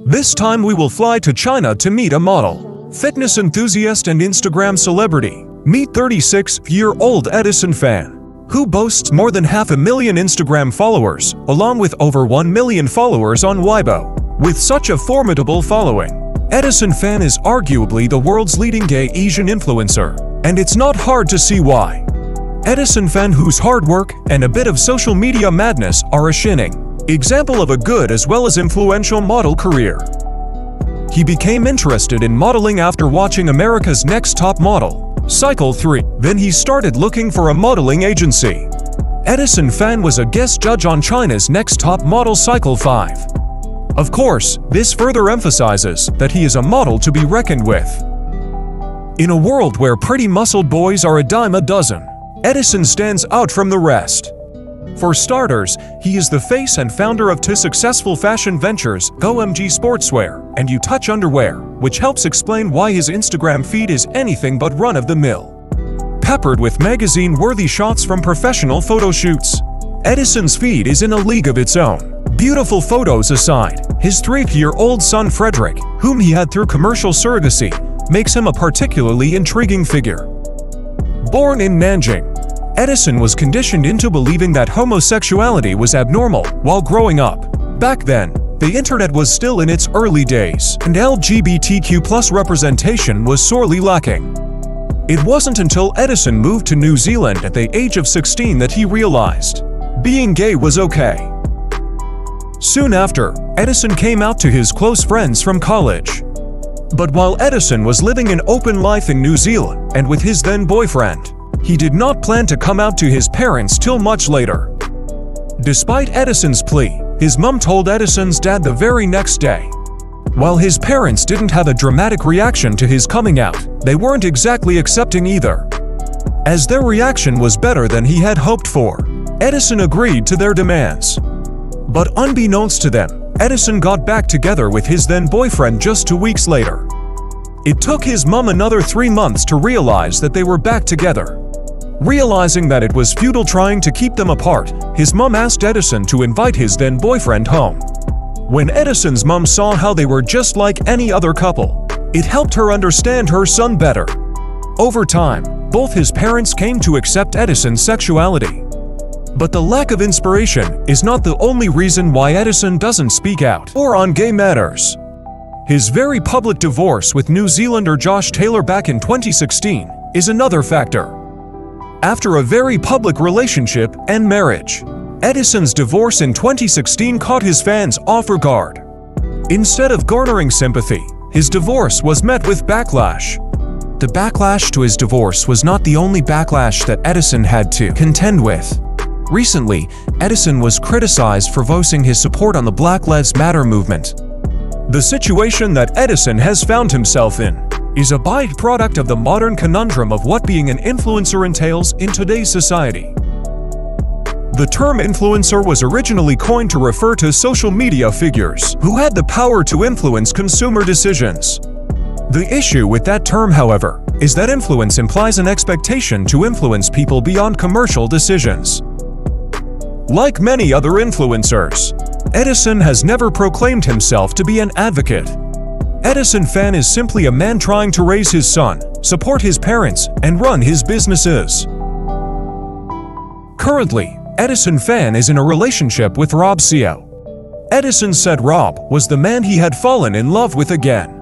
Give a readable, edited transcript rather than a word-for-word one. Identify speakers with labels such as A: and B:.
A: This time we will fly to China to meet a model, fitness enthusiast and Instagram celebrity. Meet 36-year-old Edison Fan, who boasts more than 500,000 Instagram followers, along with over 1 million followers on Weibo. With such a formidable following, Edison Fan is arguably the world's leading gay Asian influencer, and it's not hard to see why. Edison Fan, whose hard work and a bit of social media madness are a shining example of a good as well as influential model career. He became interested in modeling after watching America's Next Top Model, Cycle 3. Then he started looking for a modeling agency. Edison Fan was a guest judge on China's Next Top Model Cycle 5. Of course, this further emphasizes that he is a model to be reckoned with. In a world where pretty muscled boys are a dime a dozen, Edison stands out from the rest. For starters, he is the face and founder of two successful fashion ventures, GoMG Sportswear and You Touch Underwear, which helps explain why his Instagram feed is anything but run-of-the-mill. Peppered with magazine-worthy shots from professional photo shoots, Edison's feed is in a league of its own. Beautiful photos aside, his 3-year-old son Frederick, whom he had through commercial surrogacy, makes him a particularly intriguing figure. Born in Nanjing, Edison was conditioned into believing that homosexuality was abnormal while growing up. Back then, the internet was still in its early days, and LGBTQ+ representation was sorely lacking. It wasn't until Edison moved to New Zealand at the age of 16 that he realized being gay was okay. Soon after, Edison came out to his close friends from college. But while Edison was living an open life in New Zealand and with his then boyfriend, he did not plan to come out to his parents till much later. Despite Edison's plea, his mom told Edison's dad the very next day. While his parents didn't have a dramatic reaction to his coming out, they weren't exactly accepting either. As their reaction was better than he had hoped for, Edison agreed to their demands. But unbeknownst to them, Edison got back together with his then boyfriend just 2 weeks later. It took his mom another 3 months to realize that they were back together. Realizing that it was futile trying to keep them apart, his mom asked Edison to invite his then boyfriend home. When Edison's mom saw how they were just like any other couple, it helped her understand her son better. Over time, both his parents came to accept Edison's sexuality. But the lack of inspiration is not the only reason why Edison doesn't speak out or on gay matters. His very public divorce with New Zealander Josh Taylor back in 2016 is another factor. After a very public relationship and marriage, Edison's divorce in 2016 caught his fans off guard. Instead of garnering sympathy, his divorce was met with backlash. The backlash to his divorce was not the only backlash that Edison had to contend with. Recently, Edison was criticized for voicing his support on the Black Lives Matter movement. The situation that Edison has found himself in is a byproduct of the modern conundrum of what being an influencer entails in today's society. The term influencer was originally coined to refer to social media figures who had the power to influence consumer decisions. The issue with that term, however, is that influence implies an expectation to influence people beyond commercial decisions. Like many other influencers, Edison has never proclaimed himself to be an advocate. Edison Fan is simply a man trying to raise his son, support his parents, and run his businesses. Currently, Edison Fan is in a relationship with Rob Seo. Edison said Rob was the man he had fallen in love with again.